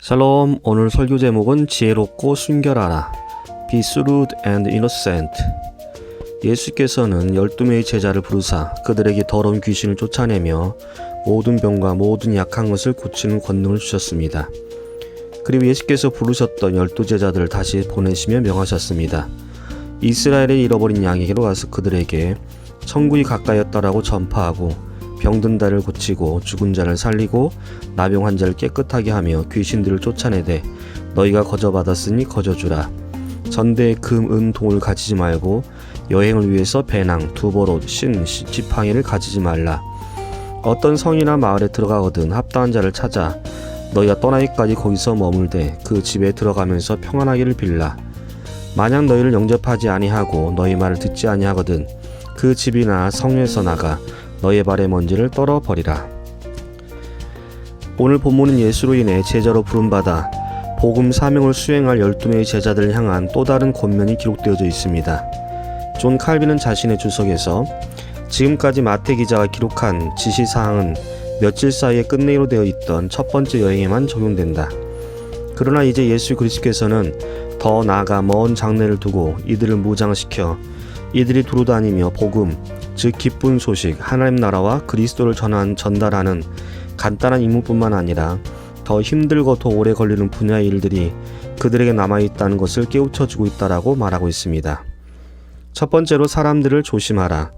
샬롬. 오늘 설교 제목은 지혜롭고 순결하라. Be shrewd and innocent. 예수께서는 12명의 제자를 부르사 그들에게 더러운 귀신을 쫓아내며 모든 병과 모든 약한 것을 고치는 권능을 주셨습니다. 그리고 예수께서 부르셨던 12제자들을 다시 보내시며 명하셨습니다. 이스라엘의 잃어버린 양에게로 가서 그들에게 천국이 가까이었다라고 전파하고 병든 자를 고치고 죽은 자를 살리고 나병 환자를 깨끗하게 하며 귀신들을 쫓아내되 너희가 거저받았으니 거저주라. 전대에 금, 은, 동을 가지지 말고 여행을 위해서 배낭, 두보롯, 신, 지팡이를 가지지 말라. 어떤 성이나 마을에 들어가거든 합당한 자를 찾아 너희가 떠나기까지 거기서 머물되 그 집에 들어가면서 평안하기를 빌라. 만약 너희를 영접하지 아니하고 너희 말을 듣지 아니하거든 그 집이나 성에서 나가 너의 발의 먼지를 떨어버리라. 오늘 본문은 예수로 인해 제자로 부름받아 복음 사명을 수행할 12명의 제자들을 향한 또 다른 권면이 기록되어져 있습니다. 존 칼빈은 자신의 주석에서 지금까지 마태 기자가 기록한 지시사항은 며칠 사이에 끝내기로 되어 있던 첫 번째 여행에만 적용된다. 그러나 이제 예수 그리스도께서는 더 나아가 먼 장래를 두고 이들을 무장시켜 이들이 두루다니며 복음, 즉 기쁜 소식, 하나님 나라와 그리스도를 전달하는 간단한 임무뿐만 아니라 더 힘들고 더 오래 걸리는 분야의 일들이 그들에게 남아있다는 것을 깨우쳐주고 있다라고 말하고 있습니다. 첫 번째로 사람들을 조심하라.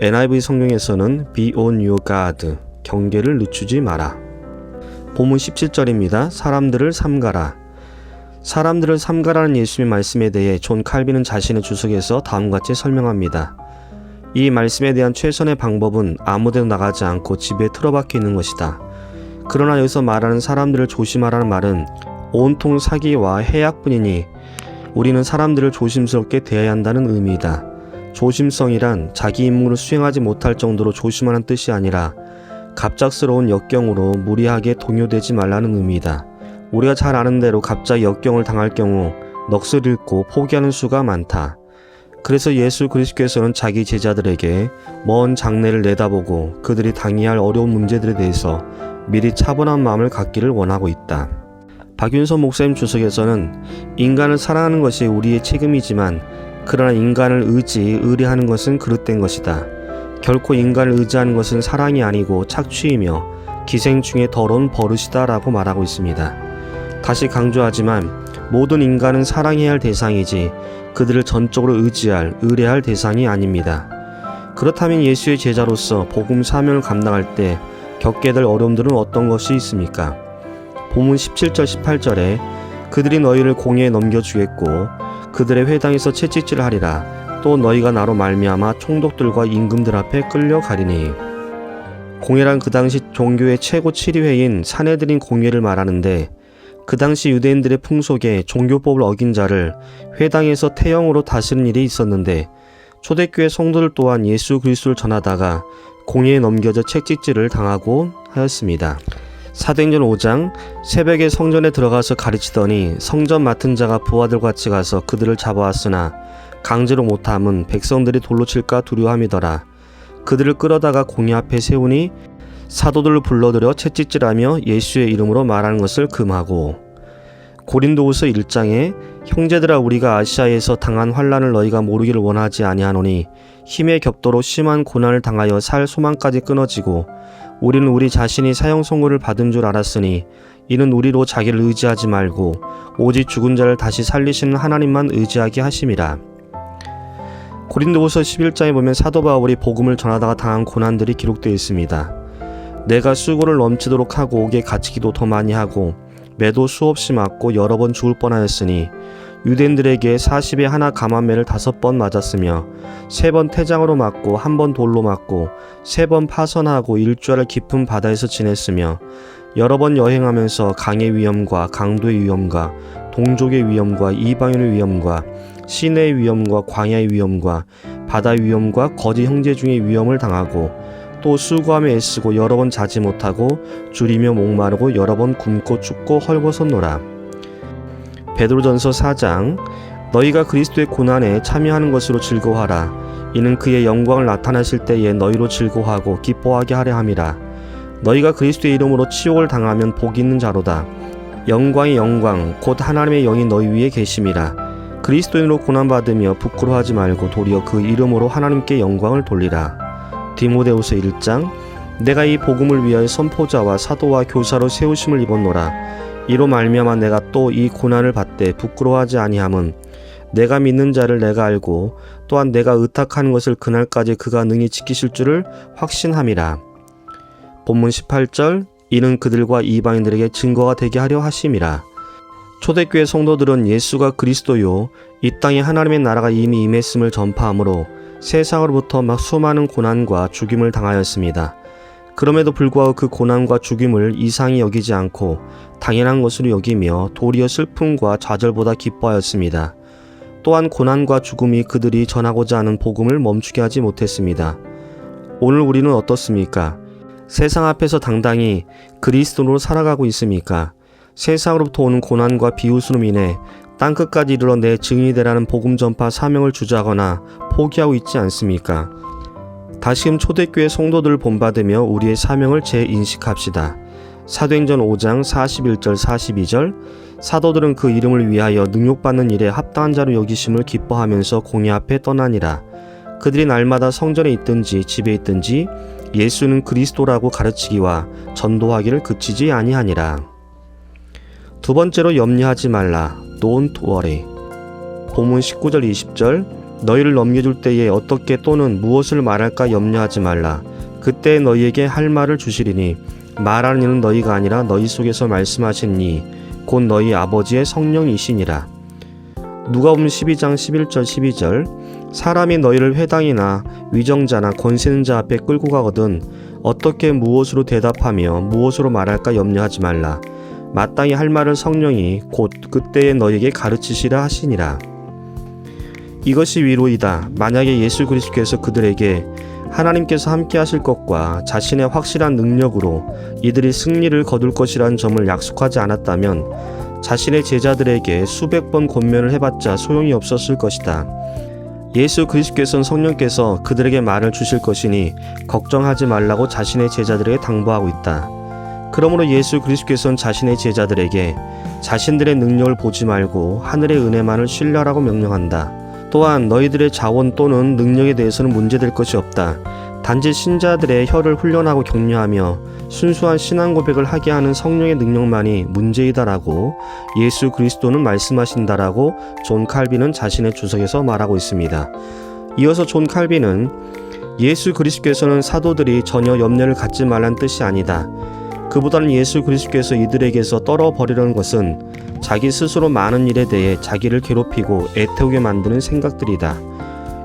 NIV 성경에서는 Be on your guard, 경계를 늦추지 마라. 본문 17절입니다. 사람들을 삼가라. 사람들을 삼가라는 예수님의 말씀에 대해 존 칼빈은 자신의 주석에서 다음과 같이 설명합니다. 이 말씀에 대한 최선의 방법은 아무데도 나가지 않고 집에 틀어박혀 있는 것이다. 그러나 여기서 말하는 사람들을 조심하라는 말은 온통 사기와 해악뿐이니 우리는 사람들을 조심스럽게 대해야 한다는 의미이다. 조심성이란 자기 임무를 수행하지 못할 정도로 조심하는 뜻이 아니라 갑작스러운 역경으로 무리하게 동요되지 말라는 의미이다. 우리가 잘 아는 대로 갑자기 역경을 당할 경우 넋을 잃고 포기하는 수가 많다. 그래서 예수 그리스도께서는 자기 제자들에게 먼 장래를 내다보고 그들이 당해야 할 어려운 문제들에 대해서 미리 차분한 마음을 갖기를 원하고 있다. 박윤선 목사님 주석에서는 인간을 사랑하는 것이 우리의 책임이지만 그러나 인간을 의뢰하는 것은 그릇된 것이다. 결코 인간을 의지하는 것은 사랑이 아니고 착취이며 기생충의 더러운 버릇이다 라고 말하고 있습니다. 다시 강조하지만 모든 인간은 사랑해야 할 대상이지 그들을 전적으로 의뢰할 대상이 아닙니다. 그렇다면 예수의 제자로서 복음 사명을 감당할 때 겪게 될 어려움들은 어떤 것이 있습니까? 본문 17절 18절에 그들이 너희를 공회에 넘겨주겠고 그들의 회당에서 채찍질을 하리라. 또 너희가 나로 말미암아 총독들과 임금들 앞에 끌려가리니. 공회란 그 당시 종교의 최고 치리회인 산헤드린 공회를 말하는데 그 당시 유대인들의 풍속에 종교법을 어긴 자를 회당에서 태형으로 다스리는 일이 있었는데 초대교회 성도들 또한 예수 그리스도를 전하다가 공회에 넘겨져 채찍질을 당하고 하였습니다. 사도행전 5장 새벽에 성전에 들어가서 가르치더니 성전 맡은 자가 부하들과 같이 가서 그들을 잡아왔으나 강제로 못함은 백성들이 돌로 칠까 두려워함이더라. 그들을 끌어다가 공회 앞에 세우니 사도들을 불러들여 채찍질하며 예수의 이름으로 말하는 것을 금하고. 고린도후서 1장에 형제들아 우리가 아시아에서 당한 환난을 너희가 모르기를 원하지 아니하노니 힘의 격도로 심한 고난을 당하여 살 소망까지 끊어지고 우리는 우리 자신이 사형 선고를 받은 줄 알았으니 이는 우리로 자기를 의지하지 말고 오직 죽은 자를 다시 살리시는 하나님만 의지하게 하심이라. 고린도후서 11장에 보면 사도 바울이 복음을 전하다가 당한 고난들이 기록되어 있습니다. 내가 수고를 넘치도록 하고 옥에 갇히기도 더 많이 하고 매도 수없이 맞고 여러 번 죽을 뻔하였으니 유대인들에게 40에 하나 감한매를 5번 맞았으며 3번 태장으로 맞고 1번 돌로 맞고 3번 파선하고 일주일을 깊은 바다에서 지냈으며 여러 번 여행하면서 강의 위험과 강도의 위험과 동족의 위험과 이방인의 위험과 시내의 위험과 광야의 위험과 바다의 위험과 거짓 형제 중의 위험을 당하고 또 수고하며 애쓰고 여러 번 자지 못하고 줄이며 목마르고 여러 번 굶고 춥고 헐벗었노라. 베드로전서 4장 너희가 그리스도의 고난에 참여하는 것으로 즐거워하라. 이는 그의 영광을 나타나실 때에 너희로 즐거워하고 기뻐하게 하려 함이라. 너희가 그리스도의 이름으로 치욕을 당하면 복이 있는 자로다. 영광의 영광 곧 하나님의 영이 너희 위에 계심이라. 그리스도인으로 고난받으며 부끄러워하지 말고 도리어 그 이름으로 하나님께 영광을 돌리라. 디모데후서 1장. 내가 이 복음을 위하여 선포자와 사도와 교사로 세우심을 입었노라. 이로 말미암아 내가 또 이 고난을 받되 부끄러워하지 아니함은 내가 믿는 자를 내가 알고 또한 내가 의탁하는 것을 그날까지 그가 능히 지키실 줄을 확신함이라. 본문 18절. 이는 그들과 이방인들에게 증거가 되게 하려 하심이라. 초대교회 성도들은 예수가 그리스도요 이 땅에 하나님의 나라가 이미 임했음을 전파하므로 세상으로부터 막 수많은 고난과 죽임을 당하였습니다. 그럼에도 불구하고 그 고난과 죽임을 이상히 여기지 않고 당연한 것으로 여기며 도리어 슬픔과 좌절보다 기뻐하였습니다. 또한 고난과 죽음이 그들이 전하고자 하는 복음을 멈추게 하지 못했습니다. 오늘 우리는 어떻습니까? 세상 앞에서 당당히 그리스도로 살아가고 있습니까? 세상으로부터 오는 고난과 비웃음으로 인해 땅끝까지 이르러 내 증인이 되라는 복음 전파 사명을 주저하거나 포기하고 있지 않습니까? 다시금 초대교회 성도들을 본받으며 우리의 사명을 재인식합시다. 사도행전 5장 41절 42절. 사도들은 그 이름을 위하여 능욕받는 일에 합당한 자로 여기심을 기뻐하면서 공회 앞에 떠나니라. 그들이 날마다 성전에 있든지 집에 있든지 예수는 그리스도라고 가르치기와 전도하기를 그치지 아니하니라. 두 번째로 염려하지 말라. Don't worry. 본문 19절 20절. 너희를 넘겨줄 때에 어떻게 또는 무엇을 말할까 염려하지 말라. 그때 너희에게 할 말을 주시리니 말하는 이는 너희가 아니라 너희 속에서 말씀하신 이 곧 너희 아버지의 성령이시니라. 누가복음 12장 11절 12절. 사람이 너희를 회당이나 위정자나 권세 있는 자 앞에 끌고 가거든 어떻게 무엇으로 대답하며 무엇으로 말할까 염려하지 말라. 마땅히 할 말을 성령이 곧 그때에 너희에게 가르치시라 하시니라. 이것이 위로이다. 만약에 예수 그리스도께서 그들에게 하나님께서 함께 하실 것과 자신의 확실한 능력으로 이들이 승리를 거둘 것이라는 점을 약속하지 않았다면 자신의 제자들에게 수백 번 권면을 해봤자 소용이 없었을 것이다. 예수 그리스도께서는 성령께서 그들에게 말을 주실 것이니 걱정하지 말라고 자신의 제자들에게 당부하고 있다. 그러므로 예수 그리스도께서는 자신의 제자들에게 자신들의 능력을 보지 말고 하늘의 은혜만을 신뢰하라고 명령한다. 또한 너희들의 자원 또는 능력에 대해서는 문제될 것이 없다. 단지 신자들의 혀를 훈련하고 격려하며 순수한 신앙 고백을 하게 하는 성령의 능력만이 문제이다라고 예수 그리스도는 말씀하신다라고 존 칼빈은 자신의 주석에서 말하고 있습니다. 이어서 존 칼빈은 예수 그리스도께서는 사도들이 전혀 염려를 갖지 말란 뜻이 아니다. 그보다는 예수 그리스도께서 이들에게서 떨어버리려는 것은 자기 스스로 많은 일에 대해 자기를 괴롭히고 애태우게 만드는 생각들이다.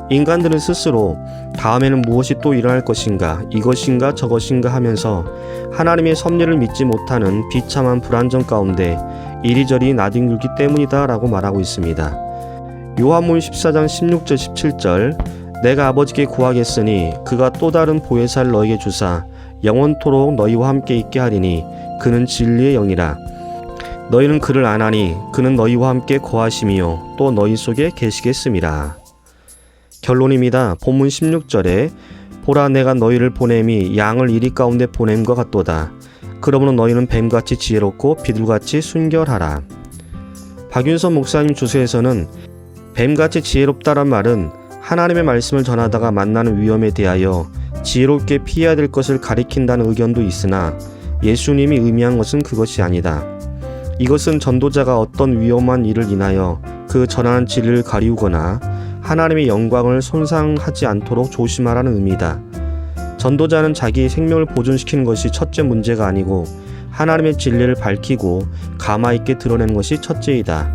인간들은 스스로 다음에는 무엇이 또 일어날 것인가, 이것인가 저것인가 하면서 하나님의 섭리를 믿지 못하는 비참한 불안정 가운데 이리저리 나뒹굴기 때문이다 라고 말하고 있습니다. 요한복음 14장 16절 17절. 내가 아버지께 구하겠으니 그가 또 다른 보혜사를 너희에게 주사 영원토록 너희와 함께 있게 하리니 그는 진리의 영이라. 너희는 그를 아나니 그는 너희와 함께 거하심이요 또 너희 속에 계시겠음이라. 결론입니다. 본문 16절에 보라 내가 너희를 보냄이 양을 이리 가운데 보냄과 같도다. 그러므로 너희는 뱀같이 지혜롭고 비둘같이 순결하라. 박윤선 목사님 주소에서는 뱀같이 지혜롭다란 말은 하나님의 말씀을 전하다가 만나는 위험에 대하여 지혜롭게 피해야 될 것을 가리킨다는 의견도 있으나 예수님이 의미한 것은 그것이 아니다. 이것은 전도자가 어떤 위험한 일을 인하여 그 전하는 진리를 가리우거나 하나님의 영광을 손상하지 않도록 조심하라는 의미다. 전도자는 자기 생명을 보존시키는 것이 첫째 문제가 아니고 하나님의 진리를 밝히고 가마 있게 드러내는 것이 첫째이다.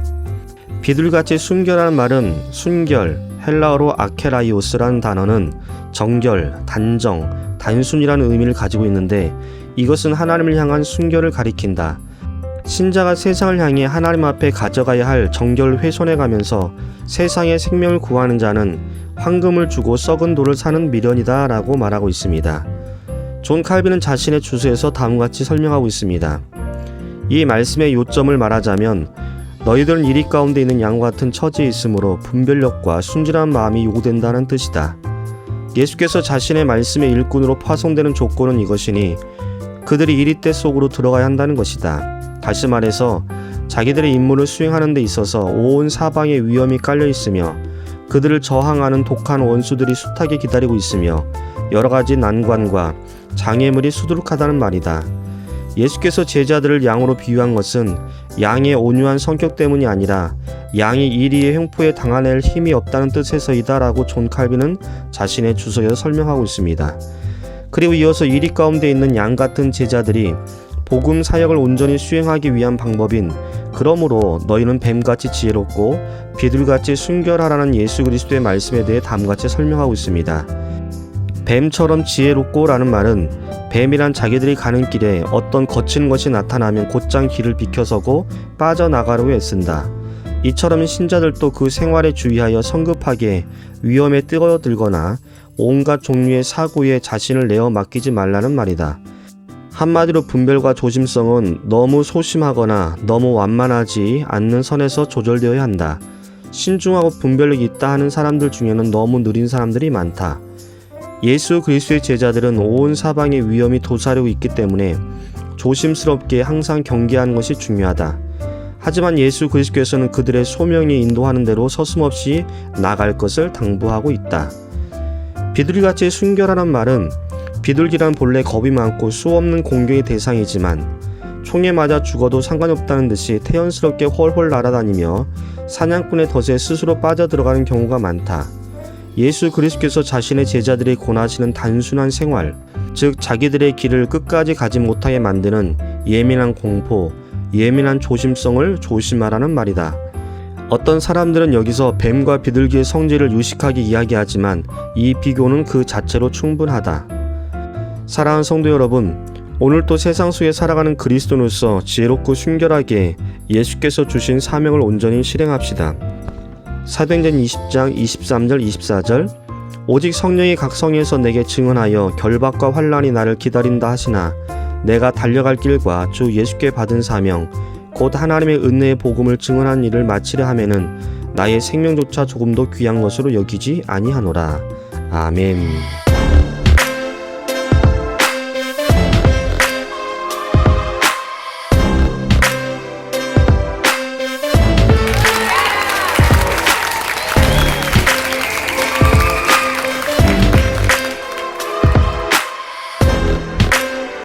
비둘같이 순결하는 말은 순결, 헬라어로 아케라이오스라는 단어는 정결, 단정, 단순이라는 의미를 가지고 있는데 이것은 하나님을 향한 순결을 가리킨다. 신자가 세상을 향해 하나님 앞에 가져가야 할 정결을 훼손해 가면서 세상의 생명을 구하는 자는 황금을 주고 썩은 돌을 사는 미련이다 라고 말하고 있습니다. 존 칼빈은 자신의 주소에서 다음과 같이 설명하고 있습니다. 이 말씀의 요점을 말하자면 너희들은 이리 가운데 있는 양과 같은 처지에 있으므로 분별력과 순진한 마음이 요구된다는 뜻이다. 예수께서 자신의 말씀의 일꾼으로 파송되는 조건은 이것이니 그들이 이리 때 속으로 들어가야 한다는 것이다. 다시 말해서 자기들의 임무를 수행하는 데 있어서 온 사방에 위험이 깔려 있으며 그들을 저항하는 독한 원수들이 숱하게 기다리고 있으며 여러 가지 난관과 장애물이 수두룩하다는 말이다. 예수께서 제자들을 양으로 비유한 것은 양의 온유한 성격 때문이 아니라 양이 이리의 횡포에 당해낼 힘이 없다는 뜻에서이다 라고 존 칼빈은 자신의 주석에서 설명하고 있습니다. 그리고 이어서 이리 가운데 있는 양 같은 제자들이 복음 사역을 온전히 수행하기 위한 방법인 그러므로 너희는 뱀같이 지혜롭고 비둘같이 순결하라는 예수 그리스도의 말씀에 대해 다음같이 설명하고 있습니다. 뱀처럼 지혜롭고 라는 말은 뱀이란 자기들이 가는 길에 어떤 거친 것이 나타나면 곧장 길을 비켜서고 빠져나가려고 애쓴다. 이처럼 신자들도 그 생활에 주의하여 성급하게 위험에 뛰어들거나 온갖 종류의 사고에 자신을 내어 맡기지 말라는 말이다. 한마디로 분별과 조심성은 너무 소심하거나 너무 완만하지 않는 선에서 조절되어야 한다. 신중하고 분별력이 있다 하는 사람들 중에는 너무 느린 사람들이 많다. 예수 그리스도의 제자들은 온 사방에 위험이 도사리고 있기 때문에 조심스럽게 항상 경계하는 것이 중요하다. 하지만 예수 그리스도께서는 그들의 소명이 인도하는 대로 서슴없이 나갈 것을 당부하고 있다. 비둘기같이 순결하란 말은 비둘기란 본래 겁이 많고 수없는 공격의 대상이지만 총에 맞아 죽어도 상관없다는 듯이 태연스럽게 헐헐 날아다니며 사냥꾼의 덫에 스스로 빠져들어가는 경우가 많다. 예수 그리스도께서 자신의 제자들이 권하시는 단순한 생활, 즉 자기들의 길을 끝까지 가지 못하게 만드는 예민한 공포, 예민한 조심성을 조심하라는 말이다. 어떤 사람들은 여기서 뱀과 비둘기의 성질을 유식하게 이야기하지만 이 비교는 그 자체로 충분하다. 사랑하는 성도 여러분, 오늘도 세상 속에 살아가는 그리스도노서 지혜롭고 순결하게 예수께서 주신 사명을 온전히 실행합시다. 사도행전 20장 23절 24절 오직 성령이 각 성에서 내게 증언하여 결박과 환난이 나를 기다린다 하시나 내가 달려갈 길과 주 예수께 받은 사명 곧 하나님의 은혜의 복음을 증언한 일을 마치려 하면은 나의 생명조차 조금도 귀한 것으로 여기지 아니하노라. 아멘.